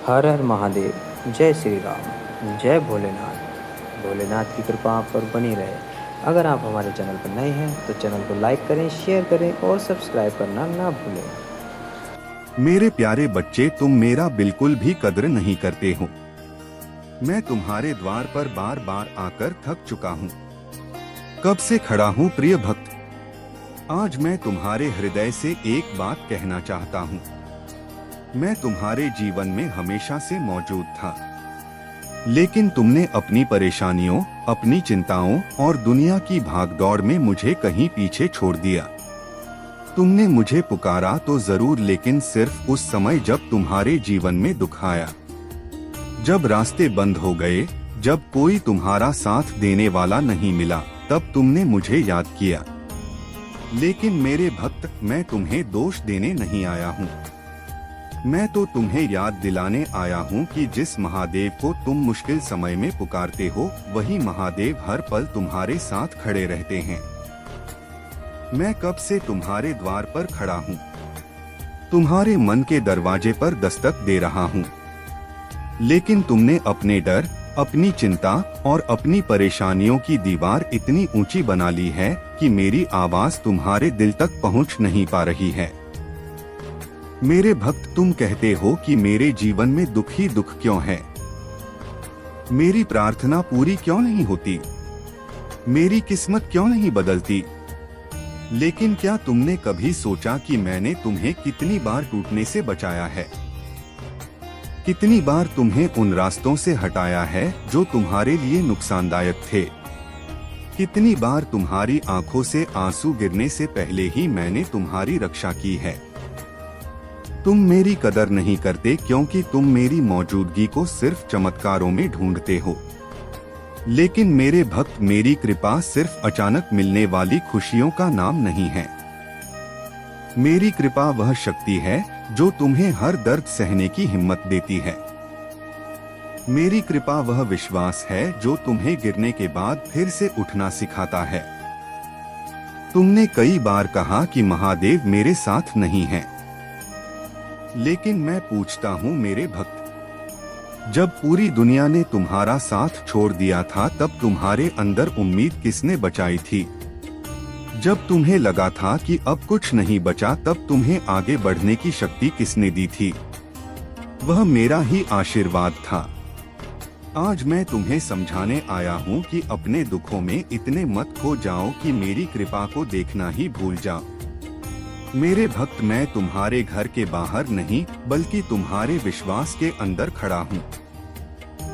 हर हर महादेव। जय श्री राम। जय भोलेनाथ। भोलेनाथ की कृपा आप पर बनी रहे। अगर आप हमारे चैनल पर नए हैं तो चैनल को लाइक करें, शेयर करें और सब्सक्राइब करना ना भूलें। मेरे प्यारे बच्चे, तुम मेरा बिल्कुल भी कद्र नहीं करते हो। मैं तुम्हारे द्वार पर बार बार आकर थक चुका हूँ। कब से खड़ा हूँ प्रिय भक्त। आज मैं तुम्हारे हृदय से एक बात कहना चाहता हूँ। मैं तुम्हारे जीवन में हमेशा से मौजूद था, लेकिन तुमने अपनी परेशानियों, अपनी चिंताओं और दुनिया की भागदौड़ में मुझे कहीं पीछे छोड़ दिया। तुमने मुझे पुकारा तो जरूर, लेकिन सिर्फ उस समय जब तुम्हारे जीवन में दुख आया, जब रास्ते बंद हो गए, जब कोई तुम्हारा साथ देने वाला नहीं मिला, तब तुमने मुझे याद किया। लेकिन मेरे भक्त, मैं तुम्हें दोष देने नहीं आया हूँ। मैं तो तुम्हें याद दिलाने आया हूँ कि जिस महादेव को तुम मुश्किल समय में पुकारते हो, वही महादेव हर पल तुम्हारे साथ खड़े रहते हैं। मैं कब से तुम्हारे द्वार पर खड़ा हूँ, तुम्हारे मन के दरवाजे पर दस्तक दे रहा हूँ, लेकिन तुमने अपने डर, अपनी चिंता और अपनी परेशानियों की दीवार इतनी ऊंची बना ली है कि मेरी आवाज तुम्हारे दिल तक पहुंच नहीं पा रही है। मेरे भक्त, तुम कहते हो कि मेरे जीवन में दुख ही दुख क्यों है, मेरी प्रार्थना पूरी क्यों नहीं होती, मेरी किस्मत क्यों नहीं बदलती। लेकिन क्या तुमने कभी सोचा कि मैंने तुम्हें कितनी बार टूटने से बचाया है, कितनी बार तुम्हें उन रास्तों से हटाया है जो तुम्हारे लिए नुकसानदायक थे, कितनी बार तुम्हारी आंखों से आंसू गिरने से पहले ही मैंने तुम्हारी रक्षा की है। तुम मेरी कदर नहीं करते क्योंकि तुम मेरी मौजूदगी को सिर्फ चमत्कारों में ढूंढते हो। लेकिन मेरे भक्त, मेरी कृपा सिर्फ अचानक मिलने वाली खुशियों का नाम नहीं है। मेरी कृपा वह शक्ति है जो तुम्हें हर दर्द सहने की हिम्मत देती है। मेरी कृपा वह विश्वास है जो तुम्हें गिरने के बाद फिर से उठना सिखाता है। तुमने कई बार कहा कि महादेव मेरे साथ नहीं है, लेकिन मैं पूछता हूँ मेरे भक्त, जब पूरी दुनिया ने तुम्हारा साथ छोड़ दिया था, तब तुम्हारे अंदर उम्मीद किसने बचाई थी? जब तुम्हें लगा था कि अब कुछ नहीं बचा, तब तुम्हें आगे बढ़ने की शक्ति किसने दी थी? वह मेरा ही आशीर्वाद था। आज मैं तुम्हें समझाने आया हूँ कि अपने दुखों में इतने मत खो जाओ कि मेरी कृपा को देखना ही भूल जाओ। मेरे भक्त, मैं तुम्हारे घर के बाहर नहीं बल्कि तुम्हारे विश्वास के अंदर खड़ा हूँ।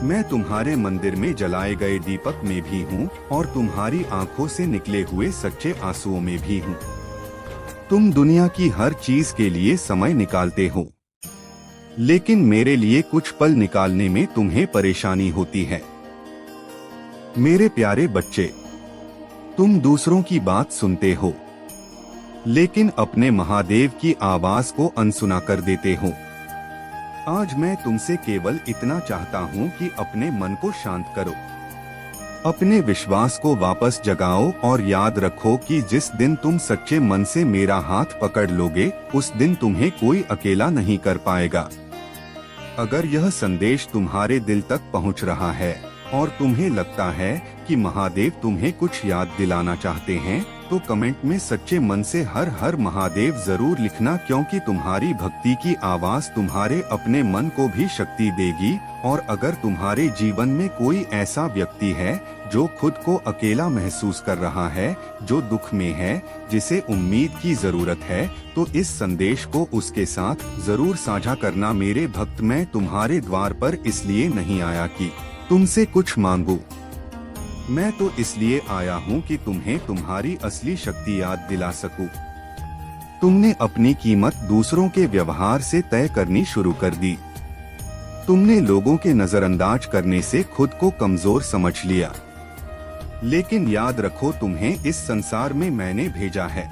मैं तुम्हारे मंदिर में जलाए गए दीपक में भी हूँ और तुम्हारी आंखों से निकले हुए सच्चे आंसुओं में भी हूँ। तुम दुनिया की हर चीज के लिए समय निकालते हो, लेकिन मेरे लिए कुछ पल निकालने में तुम्हें परेशानी होती है। मेरे प्यारे बच्चे, तुम दूसरों की बात सुनते हो, लेकिन अपने महादेव की आवाज को अनसुना कर देते हो। आज मैं तुमसे केवल इतना चाहता हूँ कि अपने मन को शांत करो, अपने विश्वास को वापस जगाओ और याद रखो कि जिस दिन तुम सच्चे मन से मेरा हाथ पकड़ लोगे, उस दिन तुम्हें कोई अकेला नहीं कर पाएगा। अगर यह संदेश तुम्हारे दिल तक पहुँच रहा है और तुम्हें लगता है कि महादेव तुम्हें कुछ याद दिलाना चाहते हैं, तो कमेंट में सच्चे मन से हर हर महादेव जरूर लिखना, क्योंकि तुम्हारी भक्ति की आवाज तुम्हारे अपने मन को भी शक्ति देगी। और अगर तुम्हारे जीवन में कोई ऐसा व्यक्ति है जो खुद को अकेला महसूस कर रहा है, जो दुख में है, जिसे उम्मीद की जरूरत है, तो इस संदेश को उसके साथ जरूर साझा करना। मेरे भक्त, मैं तुम्हारे द्वार पर इसलिए नहीं आया कि तुमसे कुछ मांगूं, मैं तो इसलिए आया हूँ कि तुम्हें तुम्हारी असली शक्ति याद दिला सकूं। तुमने अपनी कीमत दूसरों के व्यवहार से तय करनी शुरू कर दी। तुमने लोगों के नजरअंदाज करने से खुद को कमजोर समझ लिया। लेकिन याद रखो, तुम्हें इस संसार में मैंने भेजा है।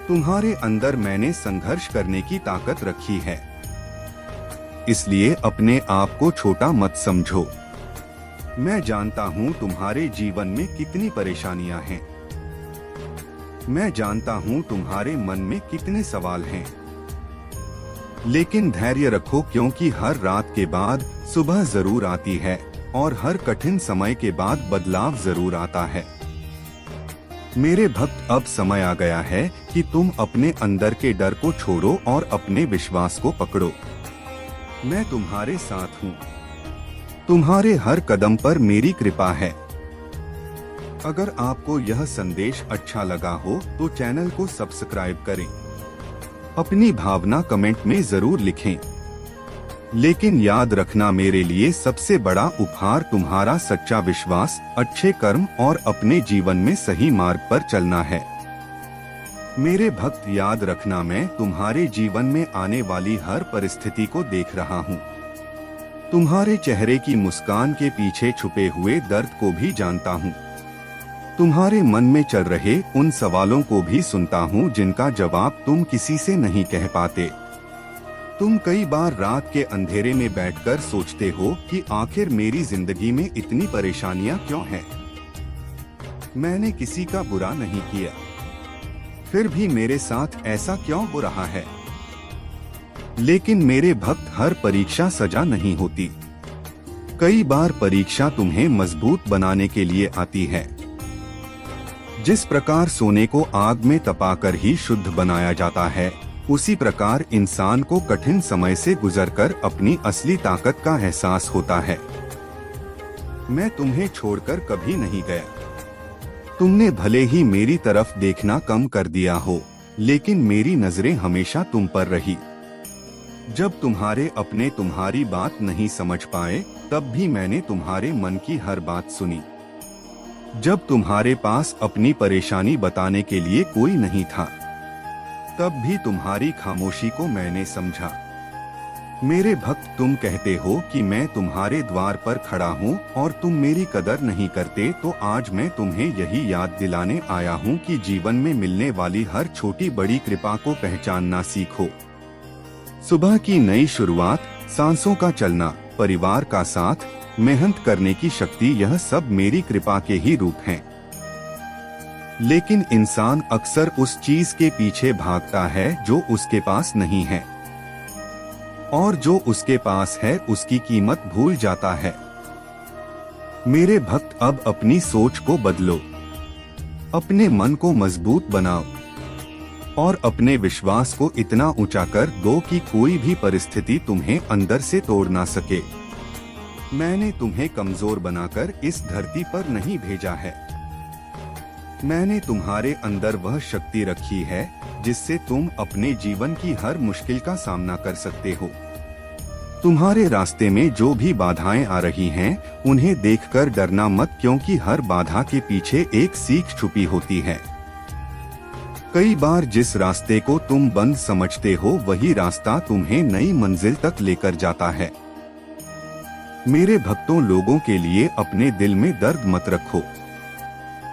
तुम्हारे अंदर मैंने संघर्ष करने की ताकत रखी है। इसलिए अपने आप को छोटा मत समझो। मैं जानता हूँ तुम्हारे जीवन में कितनी परेशानियां हैं। मैं जानता हूँ तुम्हारे मन में कितने सवाल हैं। लेकिन धैर्य रखो, क्योंकि हर रात के बाद सुबह जरूर आती है और हर कठिन समय के बाद बदलाव जरूर आता है। मेरे भक्त, अब समय आ गया है कि तुम अपने अंदर के डर को छोड़ो और अपने विश्वास को पकड़ो। मैं तुम्हारे साथ हूँ। तुम्हारे हर कदम पर मेरी कृपा है। अगर आपको यह संदेश अच्छा लगा हो तो चैनल को सब्सक्राइब करें। अपनी भावना कमेंट में जरूर लिखें। लेकिन याद रखना, मेरे लिए सबसे बड़ा उपहार तुम्हारा सच्चा विश्वास, अच्छे कर्म और अपने जीवन में सही मार्ग पर चलना है। मेरे भक्त, याद रखना, मैं तुम्हारे जीवन में आने वाली हर परिस्थिति को देख रहा हूँ। तुम्हारे चेहरे की मुस्कान के पीछे छुपे हुए दर्द को भी जानता हूँ। तुम्हारे मन में चल रहे उन सवालों को भी सुनता हूँ जिनका जवाब तुम किसी से नहीं कह पाते। तुम कई बार रात के अंधेरे में बैठकर सोचते हो कि आखिर मेरी जिंदगी में इतनी परेशानियां क्यों हैं? मैंने किसी का बुरा नहीं किया, फिर भी मेरे साथ ऐसा क्यों हो रहा है? लेकिन मेरे भक्त, हर परीक्षा सजा नहीं होती। कई बार परीक्षा तुम्हें मजबूत बनाने के लिए आती है। जिस प्रकार सोने को आग में तपाकर ही शुद्ध बनाया जाता है, उसी प्रकार इंसान को कठिन समय से गुजरकर अपनी असली ताकत का एहसास होता है। मैं तुम्हें छोड़कर कभी नहीं गया। तुमने भले ही मेरी तरफ देखना कम कर दिया हो, लेकिन मेरी नजरें हमेशा तुम पर रही। जब तुम्हारे अपने तुम्हारी बात नहीं समझ पाए, तब भी मैंने तुम्हारे मन की हर बात सुनी। जब तुम्हारे पास अपनी परेशानी बताने के लिए कोई नहीं था, तब भी तुम्हारी खामोशी को मैंने समझा। मेरे भक्त, तुम कहते हो कि मैं तुम्हारे द्वार पर खड़ा हूँ और तुम मेरी कदर नहीं करते, तो आज मैं तुम्हें यही याद दिलाने आया हूँ कि जीवन में मिलने वाली हर छोटी बड़ी कृपा को पहचानना सीखो। सुबह की नई शुरुआत, सांसों का चलना, परिवार का साथ, मेहनत करने की शक्ति, यह सब मेरी कृपा के ही रूप हैं। लेकिन इंसान अक्सर उस चीज के पीछे भागता है जो उसके पास नहीं है, और जो उसके पास है उसकी कीमत भूल जाता है। मेरे भक्त, अब अपनी सोच को बदलो, अपने मन को मजबूत बनाओ और अपने विश्वास को इतना ऊंचा कर दो कि कोई भी परिस्थिति तुम्हें अंदर से तोड़ ना सके। मैंने तुम्हें कमजोर बनाकर इस धरती पर नहीं भेजा है। मैंने तुम्हारे अंदर वह शक्ति रखी है जिससे तुम अपने जीवन की हर मुश्किल का सामना कर सकते हो। तुम्हारे रास्ते में जो भी बाधाएं आ रही हैं, उन्हें देखकर डरना मत, क्योंकि हर बाधा के पीछे एक सीख छुपी होती है। कई बार जिस रास्ते को तुम बंद समझते हो, वही रास्ता तुम्हें नई मंजिल तक लेकर जाता है। मेरे भक्तों, लोगों के लिए अपने दिल में दर्द मत रखो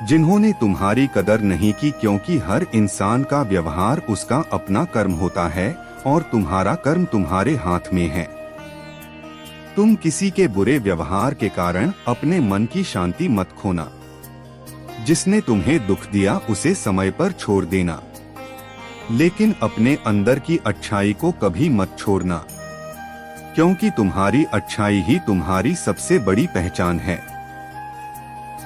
जिन्होंने तुम्हारी कदर नहीं की, क्योंकि हर इंसान का व्यवहार उसका अपना कर्म होता है और तुम्हारा कर्म तुम्हारे हाथ में है। तुम किसी के बुरे व्यवहार के कारण अपने मन की शांति मत खोना। जिसने तुम्हें दुख दिया उसे समय पर छोड़ देना, लेकिन अपने अंदर की अच्छाई को कभी मत छोड़ना, क्योंकि तुम्हारी अच्छाई ही तुम्हारी सबसे बड़ी पहचान है।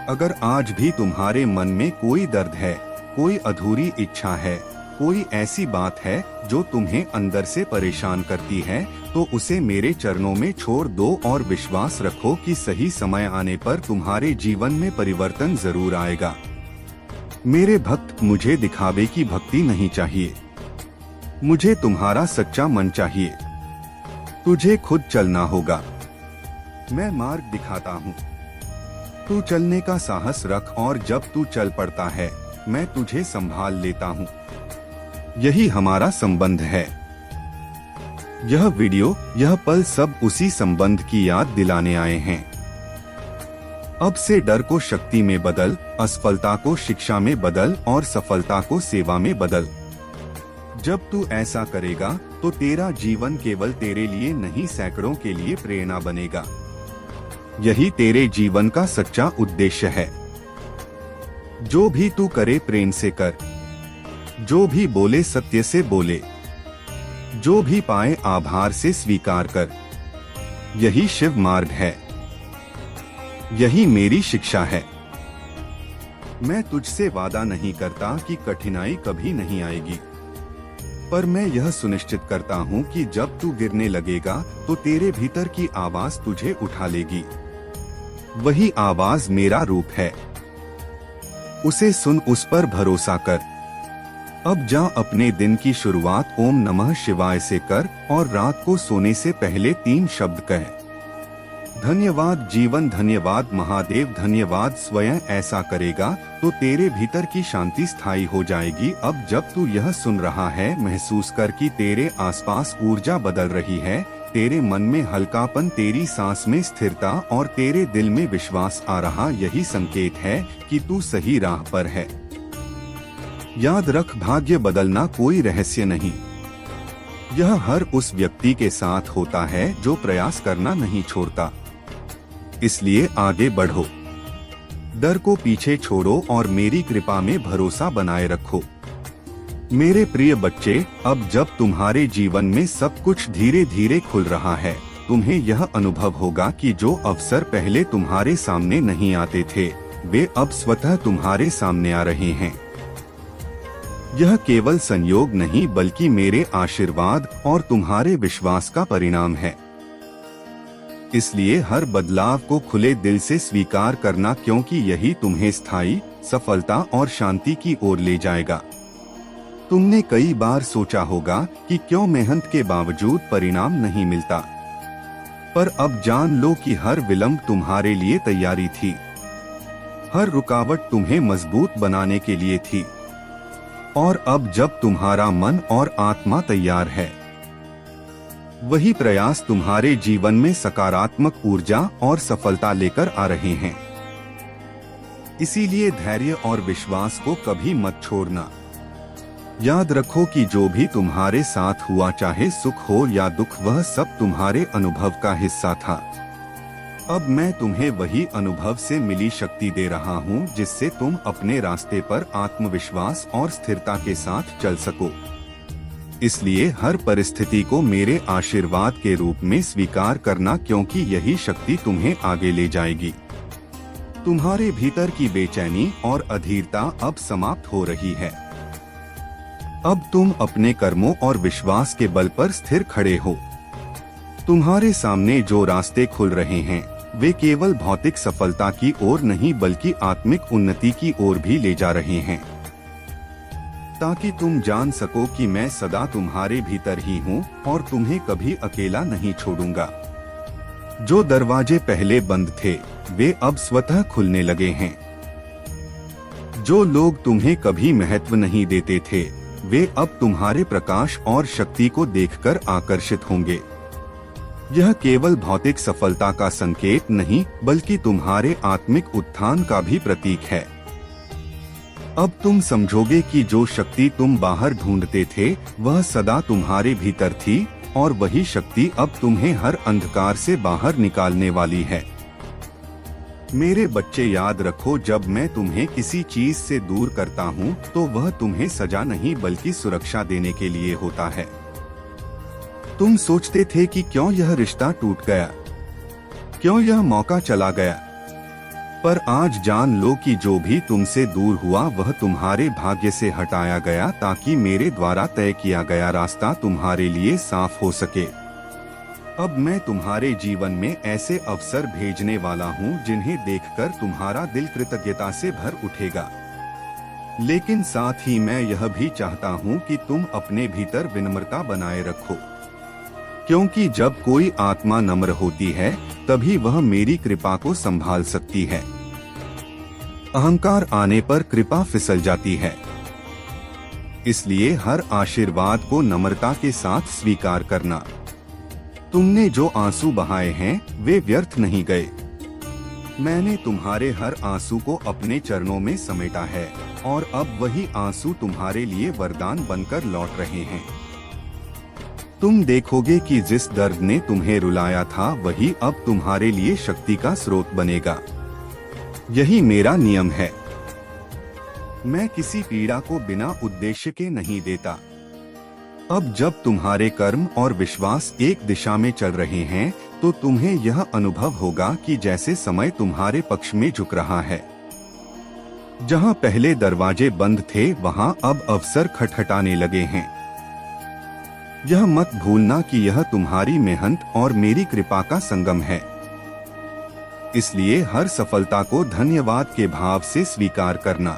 अगर आज भी तुम्हारे मन में कोई दर्द है, कोई अधूरी इच्छा है, कोई ऐसी बात है जो तुम्हें अंदर से परेशान करती है, तो उसे मेरे चरणों में छोड़ दो और विश्वास रखो कि सही समय आने पर तुम्हारे जीवन में परिवर्तन जरूर आएगा। मेरे भक्त, मुझे दिखावे की भक्ति नहीं चाहिए, मुझे तुम्हारा सच्चा मन चाहिए। तुझे खुद चलना होगा, मैं मार्ग दिखाता हूँ। तू चलने का साहस रख और जब तू चल पड़ता है, मैं तुझे संभाल लेता हूँ। यही हमारा संबंध है। यह वीडियो, यह पल सब उसी संबंध की याद दिलाने आए हैं। अब से डर को शक्ति में बदल, असफलता को शिक्षा में बदल और सफलता को सेवा में बदल। जब तू ऐसा करेगा तो तेरा जीवन केवल तेरे लिए नहीं, सैकड़ों के लिए प्रेरणा बनेगा। यही तेरे जीवन का सच्चा उद्देश्य है। जो भी तू करे प्रेम से कर, जो भी बोले सत्य से बोले, जो भी पाए आभार से स्वीकार कर। यही शिव मार्ग है, यही मेरी शिक्षा है। मैं तुझसे वादा नहीं करता कि कठिनाई कभी नहीं आएगी, पर मैं यह सुनिश्चित करता हूँ कि जब तू गिरने लगेगा तो तेरे भीतर की आवाज तुझे उठा लेगी। वही आवाज मेरा रूप है, उसे सुन, उस पर भरोसा कर। अब जा अपने दिन की शुरुआत ओम नमः शिवाय से कर और रात को सोने से पहले 3 शब्द कह। धन्यवाद जीवन, धन्यवाद महादेव, धन्यवाद। स्वयं ऐसा करेगा तो तेरे भीतर की शांति स्थायी हो जाएगी। अब जब तू यह सुन रहा है, महसूस कर कि तेरे आसपास ऊर्जा बदल रही है, तेरे मन में हल्कापन, तेरी सांस में स्थिरता और तेरे दिल में विश्वास आ रहा। यही संकेत है कि तू सही राह पर है। याद रख, भाग्य बदलना कोई रहस्य नहीं, यह हर उस व्यक्ति के साथ होता है जो प्रयास करना नहीं छोड़ता। इसलिए आगे बढ़ो, डर को पीछे छोड़ो और मेरी कृपा में भरोसा बनाए रखो। मेरे प्रिय बच्चे, अब जब तुम्हारे जीवन में सब कुछ धीरे धीरे खुल रहा है, तुम्हें यह अनुभव होगा कि जो अवसर पहले तुम्हारे सामने नहीं आते थे, वे अब स्वतः तुम्हारे सामने आ रहे हैं। यह केवल संयोग नहीं, बल्कि मेरे आशीर्वाद और तुम्हारे विश्वास का परिणाम है। इसलिए हर बदलाव को खुले दिल से स्वीकार करना, क्योंकि यही तुम्हें स्थायी सफलता और शांति की ओर ले जाएगा। तुमने कई बार सोचा होगा कि क्यों मेहनत के बावजूद परिणाम नहीं मिलता, पर अब जान लो कि हर विलंब तुम्हारे लिए तैयारी थी। हर रुकावट तुम्हें मजबूत बनाने के लिए थी। और अब जब तुम्हारा मन और आत्मा तैयार है, वही प्रयास तुम्हारे जीवन में सकारात्मक ऊर्जा और सफलता लेकर आ रहे हैं। इसीलिए धैर्य और विश्वास को कभी मत छोड़ना। याद रखो कि जो भी तुम्हारे साथ हुआ, चाहे सुख हो या दुख, वह सब तुम्हारे अनुभव का हिस्सा था। अब मैं तुम्हें वही अनुभव से मिली शक्ति दे रहा हूँ, जिससे तुम अपने रास्ते पर आत्मविश्वास और स्थिरता के साथ चल सको। इसलिए हर परिस्थिति को मेरे आशीर्वाद के रूप में स्वीकार करना, क्योंकि यही शक्ति तुम्हें आगे ले जाएगी। तुम्हारे भीतर की बेचैनी और अधीरता अब समाप्त हो रही है। अब तुम अपने कर्मों और विश्वास के बल पर स्थिर खड़े हो। तुम्हारे सामने जो रास्ते खुल रहे हैं, वे केवल भौतिक सफलता की ओर नहीं, बल्कि आत्मिक उन्नति की ओर भी ले जा रहे हैं, ताकि तुम जान सको कि मैं सदा तुम्हारे भीतर ही हूँ और तुम्हें कभी अकेला नहीं छोड़ूंगा। जो दरवाजे पहले बंद थे, वे अब स्वतः खुलने लगे हैं। जो लोग तुम्हें कभी महत्व नहीं देते थे, वे अब तुम्हारे प्रकाश और शक्ति को देखकर आकर्षित होंगे। यह केवल भौतिक सफलता का संकेत नहीं, बल्कि तुम्हारे आत्मिक उत्थान का भी प्रतीक है। अब तुम समझोगे कि जो शक्ति तुम बाहर ढूंढते थे, वह सदा तुम्हारे भीतर थी, और वही शक्ति अब तुम्हें हर अंधकार से बाहर निकालने वाली है। मेरे बच्चे, याद रखो, जब मैं तुम्हें किसी चीज से दूर करता हूँ, तो वह तुम्हें सजा नहीं, बल्कि सुरक्षा देने के लिए होता है। तुम सोचते थे कि क्यों यह रिश्ता टूट गया, क्यों यह मौका चला गया, पर आज जान लो कि जो भी तुमसे दूर हुआ, वह तुम्हारे भाग्य से हटाया गया, ताकि मेरे द्वारा तय किया गया रास्ता तुम्हारे लिए साफ हो सके। अब मैं तुम्हारे जीवन में ऐसे अवसर भेजने वाला हूँ, जिन्हें देखकर तुम्हारा दिल कृतज्ञता से भर उठेगा। लेकिन साथ ही मैं यह भी चाहता हूँ कि तुम अपने भीतर विनम्रता बनाए रखो, क्योंकि जब कोई आत्मा नम्र होती है, तभी वह मेरी कृपा को संभाल सकती है। अहंकार आने पर कृपा फिसल जाती है। इसलिए हर आशीर्वाद को नम्रता के साथ स्वीकार करना। तुमने जो आंसू बहाए हैं, वे व्यर्थ नहीं गए। मैंने तुम्हारे हर आंसू को अपने चरणों में समेटा है, और अब वही आंसू तुम्हारे लिए वरदान बनकर लौट रहे हैं। तुम देखोगे कि जिस दर्द ने तुम्हें रुलाया था, वही अब तुम्हारे लिए शक्ति का स्रोत बनेगा। यही मेरा नियम है। मैं किसी पीड़ा को बिना उद्देश्य के नहीं देता। अब जब तुम्हारे कर्म और विश्वास एक दिशा में चल रहे हैं, तो तुम्हें यह अनुभव होगा कि जैसे समय तुम्हारे पक्ष में झुक रहा है। जहां पहले दरवाजे बंद थे, वहां अब अवसर खटखटाने लगे हैं। यह मत भूलना कि यह तुम्हारी मेहनत और मेरी कृपा का संगम है। इसलिए हर सफलता को धन्यवाद के भाव से स्वीकार करना।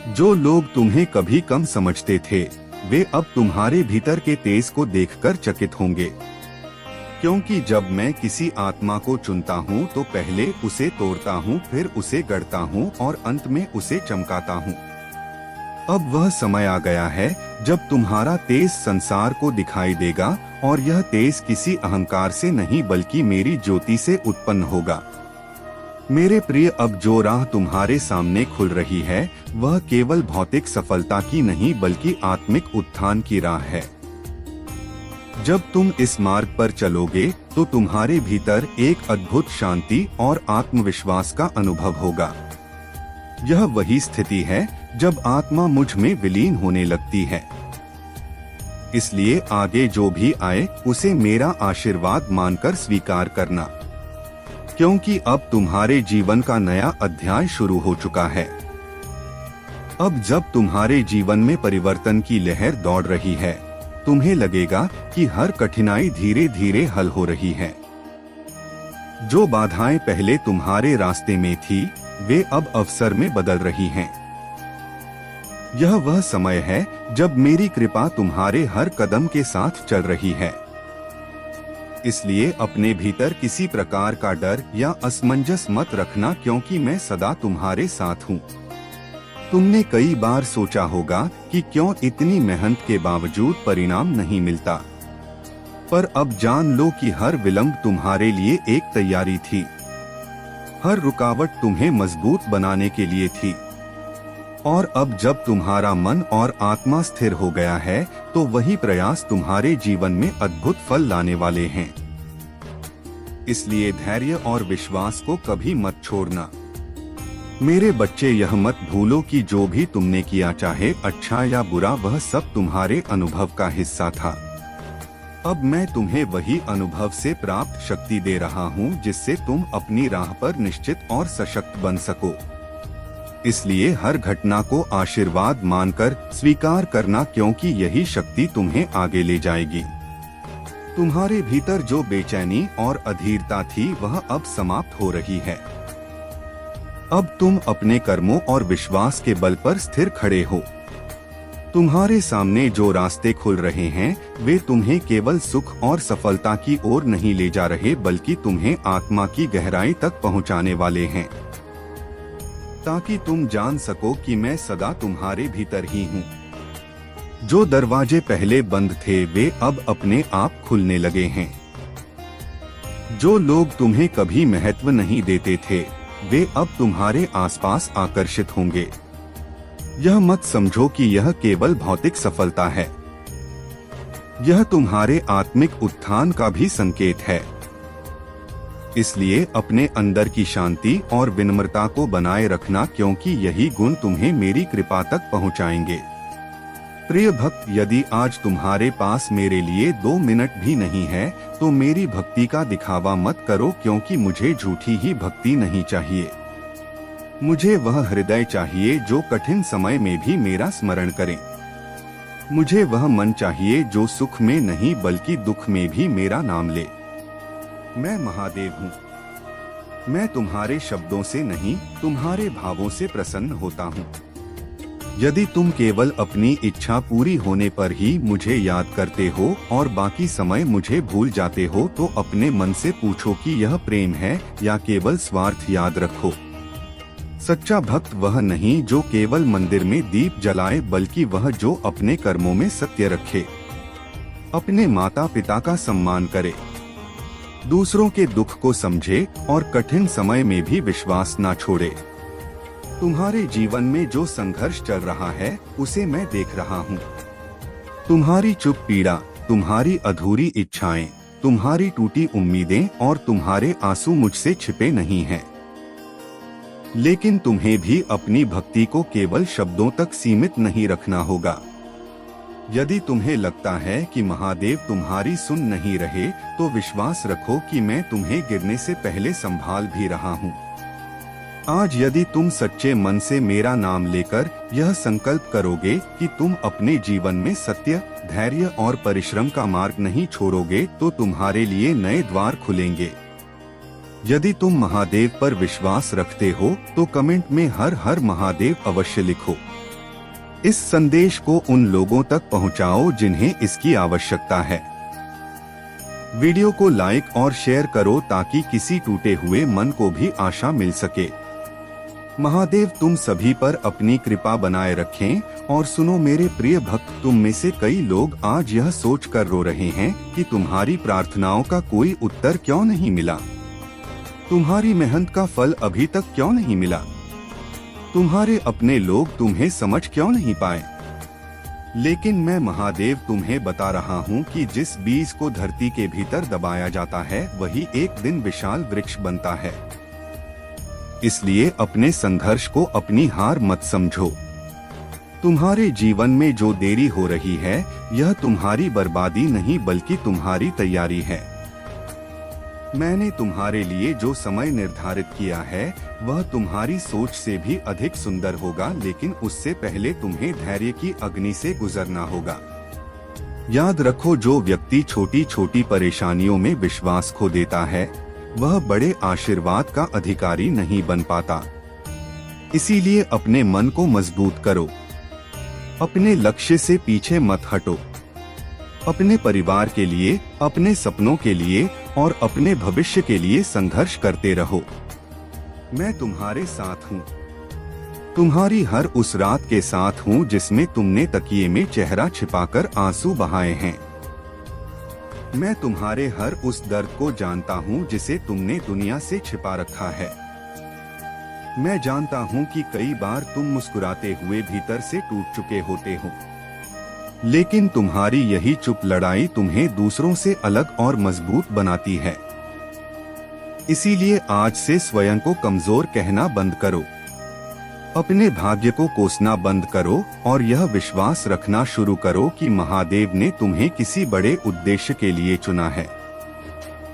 जो लोग तुम्हें कभी कम समझते थे, वे अब तुम्हारे भीतर के तेज को देखकर चकित होंगे। क्योंकि जब मैं किसी आत्मा को चुनता हूँ तो पहले उसे तोड़ता हूँ, फिर उसे गढ़ता हूँ और अंत में उसे चमकाता हूँ। अब वह समय आ गया है जब तुम्हारा तेज संसार को दिखाई देगा, और यह तेज किसी अहंकार से नहीं बल्कि मेरी ज्योति से उत्पन्न होगा। मेरे प्रिय, अब जो राह तुम्हारे सामने खुल रही है, वह केवल भौतिक सफलता की नहीं बल्कि आत्मिक उत्थान की राह है। जब तुम इस मार्ग पर चलोगे तो तुम्हारे भीतर एक अद्भुत शांति और आत्मविश्वास का अनुभव होगा। यह वही स्थिति है जब आत्मा मुझ में विलीन होने लगती है। इसलिए आगे जो भी आए उसे मेरा आशीर्वाद मानकर स्वीकार करना, क्योंकि अब तुम्हारे जीवन का नया अध्याय शुरू हो चुका है। अब जब तुम्हारे जीवन में परिवर्तन की लहर दौड़ रही है, तुम्हें लगेगा कि हर कठिनाई धीरे धीरे हल हो रही है। जो बाधाएं पहले तुम्हारे रास्ते में थी, वे अब अवसर में बदल रही हैं। यह वह समय है जब मेरी कृपा तुम्हारे हर कदम के साथ चल रही है। इसलिए अपने भीतर किसी प्रकार का डर या असमंजस मत रखना, क्योंकि मैं सदा तुम्हारे साथ हूँ। तुमने कई बार सोचा होगा कि क्यों इतनी मेहनत के बावजूद परिणाम नहीं मिलता, पर अब जान लो कि हर विलंब तुम्हारे लिए एक तैयारी थी। हर रुकावट तुम्हें मजबूत बनाने के लिए थी। और अब जब तुम्हारा मन और आत्मा स्थिर हो गया है, तो वही प्रयास तुम्हारे जीवन में अद्भुत फल लाने वाले हैं। इसलिए धैर्य और विश्वास को कभी मत छोड़ना। मेरे बच्चे, यह मत भूलो कि जो भी तुमने किया, चाहे अच्छा या बुरा, वह सब तुम्हारे अनुभव का हिस्सा था। अब मैं तुम्हें वही अनुभव से प्राप्त शक्ति दे रहा हूँ जिससे तुम अपनी राह पर निश्चित और सशक्त बन सको। इसलिए हर घटना को आशीर्वाद मानकर स्वीकार करना, क्योंकि यही शक्ति तुम्हें आगे ले जाएगी। तुम्हारे भीतर जो बेचैनी और अधीरता थी, वह अब समाप्त हो रही है। अब तुम अपने कर्मों और विश्वास के बल पर स्थिर खड़े हो। तुम्हारे सामने जो रास्ते खुल रहे हैं, वे तुम्हें केवल सुख और सफलता की ओर नहीं ले जा रहे, बल्कि तुम्हें आत्मा की गहराई तक पहुंचाने वाले हैं, ताकि तुम जान सको कि मैं सदा तुम्हारे भीतर ही हूँ। जो दरवाजे पहले बंद थे, वे अब अपने आप खुलने लगे हैं। जो लोग तुम्हें कभी महत्व नहीं देते थे, वे अब तुम्हारे आसपास आकर्षित होंगे। यह मत समझो कि यह केवल भौतिक सफलता है, यह तुम्हारे आत्मिक उत्थान का भी संकेत है। इसलिए अपने अंदर की शांति और विनम्रता को बनाए रखना, क्योंकि यही गुण तुम्हें मेरी कृपा तक पहुंचाएंगे। प्रिय भक्त, यदि आज तुम्हारे पास मेरे लिए 2 मिनट भी नहीं है, तो मेरी भक्ति का दिखावा मत करो, क्योंकि मुझे झूठी ही भक्ति नहीं चाहिए। मुझे वह हृदय चाहिए जो कठिन समय में भी मेरा स्मरण करे। मुझे वह मन चाहिए जो सुख में नहीं बल्कि दुख में भी मेरा नाम ले। मैं महादेव हूँ। मैं तुम्हारे शब्दों से नहीं, तुम्हारे भावों से प्रसन्न होता हूँ। यदि तुम केवल अपनी इच्छा पूरी होने पर ही मुझे याद करते हो और बाकी समय मुझे भूल जाते हो, तो अपने मन से पूछो कि यह प्रेम है या केवल स्वार्थ। याद रखो, सच्चा भक्त वह नहीं जो केवल मंदिर में दीप जलाए, बल्कि वह जो अपने कर्मों में सत्य रखे, अपने माता पिता का सम्मान करे, दूसरों के दुख को समझे और कठिन समय में भी विश्वास ना छोड़े। तुम्हारे जीवन में जो संघर्ष चल रहा है, उसे मैं देख रहा हूँ। तुम्हारी चुप पीड़ा, तुम्हारी अधूरी इच्छाएं, तुम्हारी टूटी उम्मीदें और तुम्हारे आंसू मुझसे छिपे नहीं हैं। लेकिन तुम्हें भी अपनी भक्ति को केवल शब्दों तक सीमित नहीं रखना होगा। यदि तुम्हें लगता है कि महादेव तुम्हारी सुन नहीं रहे, तो विश्वास रखो कि मैं तुम्हें गिरने से पहले संभाल भी रहा हूँ। आज यदि तुम सच्चे मन से मेरा नाम लेकर यह संकल्प करोगे कि तुम अपने जीवन में सत्य, धैर्य और परिश्रम का मार्ग नहीं छोड़ोगे, तो तुम्हारे लिए नए द्वार खुलेंगे। यदि तुम महादेव पर विश्वास रखते हो तो कमेंट में हर हर महादेव अवश्य लिखो। इस संदेश को उन लोगों तक पहुंचाओ जिन्हें इसकी आवश्यकता है। वीडियो को लाइक और शेयर करो ताकि किसी टूटे हुए मन को भी आशा मिल सके। महादेव तुम सभी पर अपनी कृपा बनाए रखें। और सुनो मेरे प्रिय भक्त, तुम में से कई लोग आज यह सोच कर रो रहे हैं कि तुम्हारी प्रार्थनाओं का कोई उत्तर क्यों नहीं मिला, तुम्हारी मेहनत का फल अभी तक क्यों नहीं मिला, तुम्हारे अपने लोग तुम्हें समझ क्यों नहीं पाए। लेकिन मैं महादेव तुम्हें बता रहा हूँ कि जिस बीज को धरती के भीतर दबाया जाता है वही एक दिन विशाल वृक्ष बनता है। इसलिए अपने संघर्ष को अपनी हार मत समझो। तुम्हारे जीवन में जो देरी हो रही है यह तुम्हारी बर्बादी नहीं बल्कि तुम्हारी तैयारी है। मैंने तुम्हारे लिए जो समय निर्धारित किया है वह तुम्हारी सोच से भी अधिक सुंदर होगा, लेकिन उससे पहले तुम्हें धैर्य की अग्नि से गुजरना होगा। याद रखो, जो व्यक्ति छोटी छोटी परेशानियों में विश्वास खो देता है वह बड़े आशीर्वाद का अधिकारी नहीं बन पाता। इसीलिए अपने मन को मजबूत करो, अपने लक्ष्य से पीछे मत हटो। अपने परिवार के लिए, अपने सपनों के लिए और अपने भविष्य के लिए संघर्ष करते रहो। मैं तुम्हारे साथ हूँ, तुम्हारी हर उस रात के साथ हूँ जिसमें तुमने तकिए में चेहरा छिपाकर आंसू बहाए हैं। मैं तुम्हारे हर उस दर्द को जानता हूँ जिसे तुमने दुनिया से छिपा रखा है। मैं जानता हूँ कि कई बार तुम मुस्कुराते हुए भीतर से टूट चुके होते हो, लेकिन तुम्हारी यही चुप लड़ाई तुम्हें दूसरों से अलग और मजबूत बनाती है। इसीलिए आज से स्वयं को कमजोर कहना बंद करो, अपने भाग्य को कोसना बंद करो और यह विश्वास रखना शुरू करो कि महादेव ने तुम्हें किसी बड़े उद्देश्य के लिए चुना है।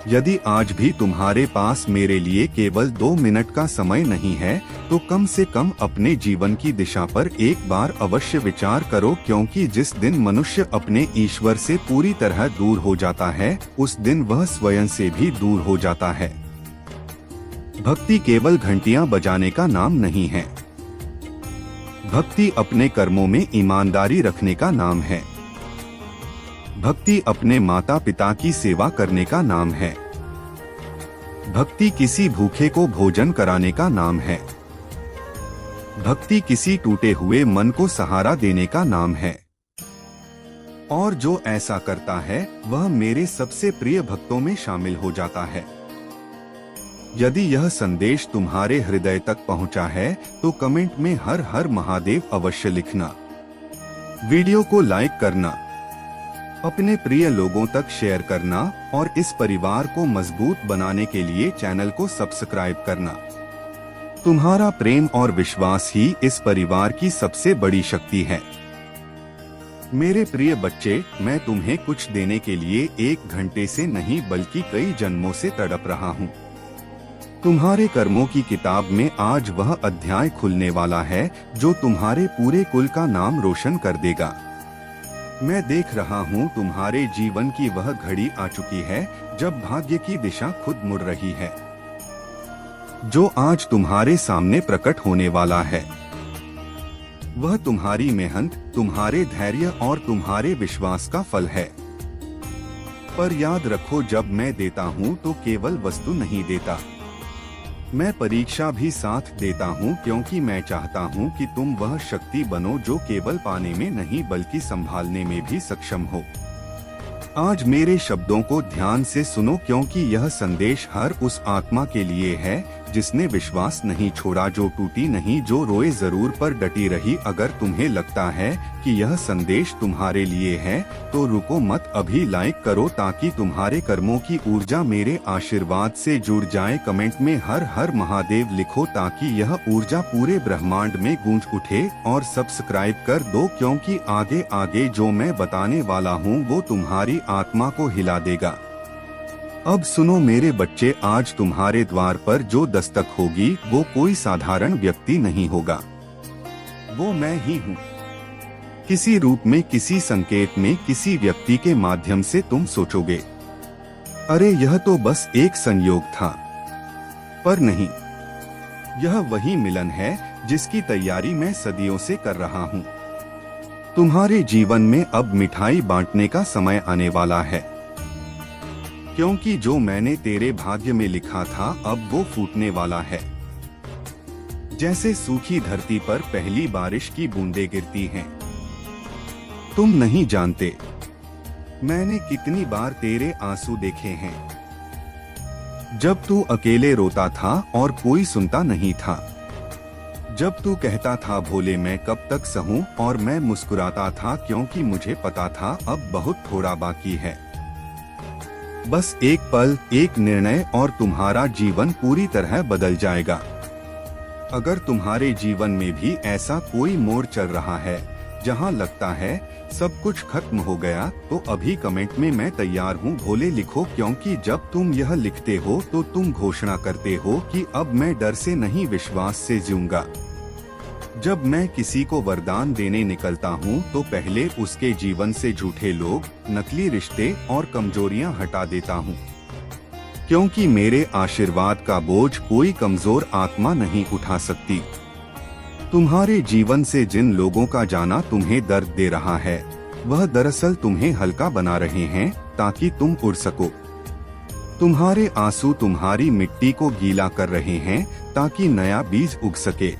यदि आज भी तुम्हारे पास मेरे लिए केवल 2 मिनट का समय नहीं है तो कम से कम अपने जीवन की दिशा पर एक बार अवश्य विचार करो, क्योंकि जिस दिन मनुष्य अपने ईश्वर से पूरी तरह दूर हो जाता है उस दिन वह स्वयं से भी दूर हो जाता है। भक्ति केवल घंटियां बजाने का नाम नहीं है, भक्ति अपने कर्मों में ईमानदारी रखने का नाम है। भक्ति अपने माता पिता की सेवा करने का नाम है। भक्ति किसी भूखे को भोजन कराने का नाम है। भक्ति किसी टूटे हुए मन को सहारा देने का नाम है। और जो ऐसा करता है वह मेरे सबसे प्रिय भक्तों में शामिल हो जाता है। यदि यह संदेश तुम्हारे हृदय तक पहुंचा है तो कमेंट में हर हर महादेव अवश्य लिखना। वीडियो को लाइक करना, अपने प्रिय लोगों तक शेयर करना और इस परिवार को मजबूत बनाने के लिए चैनल को सब्सक्राइब करना। तुम्हारा प्रेम और विश्वास ही इस परिवार की सबसे बड़ी शक्ति है। मेरे प्रिय बच्चे, मैं तुम्हें कुछ देने के लिए 1 घंटे से नहीं बल्कि कई जन्मों से तड़प रहा हूँ। तुम्हारे कर्मों की किताब में आज वह अध्याय खुलने वाला है जो तुम्हारे पूरे कुल का नाम रोशन कर देगा। मैं देख रहा हूँ तुम्हारे जीवन की वह घड़ी आ चुकी है जब भाग्य की दिशा खुद मुड़ रही है, जो आज तुम्हारे सामने प्रकट होने वाला है। वह तुम्हारी मेहनत, तुम्हारे धैर्य और तुम्हारे विश्वास का फल है। पर याद रखो, जब मैं देता हूँ तो केवल वस्तु नहीं देता, मैं परीक्षा भी साथ देता हूँ, क्योंकि मैं चाहता हूँ कि तुम वह शक्ति बनो जो केवल पाने में नहीं बल्कि संभालने में भी सक्षम हो। आज मेरे शब्दों को ध्यान से सुनो, क्योंकि यह संदेश हर उस आत्मा के लिए है जिसने विश्वास नहीं छोड़ा, जो टूटी नहीं, जो रोए जरूर पर डटी रही। अगर तुम्हें लगता है कि यह संदेश तुम्हारे लिए है तो रुको मत, अभी लाइक करो ताकि तुम्हारे कर्मों की ऊर्जा मेरे आशीर्वाद से जुड़ जाए। कमेंट में हर हर महादेव लिखो ताकि यह ऊर्जा पूरे ब्रह्मांड में गूंज उठे, और सब्सक्राइब कर दो क्योंकि आगे आगे जो मैं बताने वाला हूँ वो तुम्हारी आत्मा को हिला देगा। अब सुनो मेरे बच्चे, आज तुम्हारे द्वार पर जो दस्तक होगी वो कोई साधारण व्यक्ति नहीं होगा, वो मैं ही हूँ। किसी रूप में, किसी संकेत में, किसी व्यक्ति के माध्यम से तुम सोचोगे अरे यह तो बस एक संयोग था, पर नहीं, यह वही मिलन है जिसकी तैयारी मैं सदियों से कर रहा हूँ। तुम्हारे जीवन में अब मिठाई बांटने का समय आने वाला है, क्योंकि जो मैंने तेरे भाग्य में लिखा था अब वो फूटने वाला है। जैसे सूखी धरती पर पहली बारिश की बूंदें गिरती हैं। तुम नहीं जानते मैंने कितनी बार तेरे आंसू देखे हैं, जब तू अकेले रोता था और कोई सुनता नहीं था, जब तू कहता था भोले मैं कब तक सहूं, और मैं मुस्कुराता था क्योंकि मुझे पता था अब बहुत थोड़ा बाकी है। बस एक पल, एक निर्णय और तुम्हारा जीवन पूरी तरह बदल जाएगा। अगर तुम्हारे जीवन में भी ऐसा कोई मोड़ चल रहा है जहां लगता है सब कुछ खत्म हो गया, तो अभी कमेंट में मैं तैयार हूं भोले लिखो, क्योंकि जब तुम यह लिखते हो तो तुम घोषणा करते हो कि अब मैं डर से नहीं विश्वास से जीऊंगा। जब मैं किसी को वरदान देने निकलता हूँ तो पहले उसके जीवन से झूठे लोग, नकली रिश्ते और कमजोरियाँ हटा देता हूँ, क्योंकि मेरे आशीर्वाद का बोझ कोई कमजोर आत्मा नहीं उठा सकती। तुम्हारे जीवन से जिन लोगों का जाना तुम्हें दर्द दे रहा है, वह दरअसल तुम्हें हल्का बना रहे हैं ताकि तुम उड़ सको। तुम्हारे आंसू तुम्हारी मिट्टी को गीला कर रहे हैं ताकि नया बीज उग सके।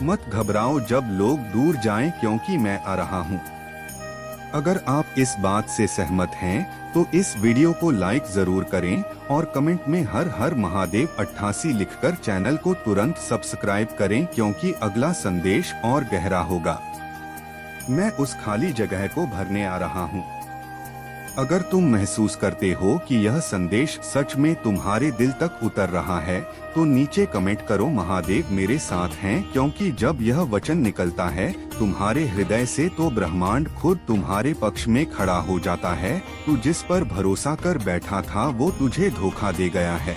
मत घबराओ जब लोग दूर जाएं, क्योंकि मैं आ रहा हूं। अगर आप इस बात से सहमत हैं तो इस वीडियो को लाइक जरूर करें और कमेंट में हर हर महादेव 88 लिखकर चैनल को तुरंत सब्सक्राइब करें, क्योंकि अगला संदेश और गहरा होगा। मैं उस खाली जगह को भरने आ रहा हूं। अगर तुम महसूस करते हो कि यह संदेश सच में तुम्हारे दिल तक उतर रहा है तो नीचे कमेंट करो महादेव मेरे साथ हैं, क्योंकि जब यह वचन निकलता है तुम्हारे हृदय से तो ब्रह्मांड खुद तुम्हारे पक्ष में खड़ा हो जाता है। तू जिस पर भरोसा कर बैठा था वो तुझे धोखा दे गया है।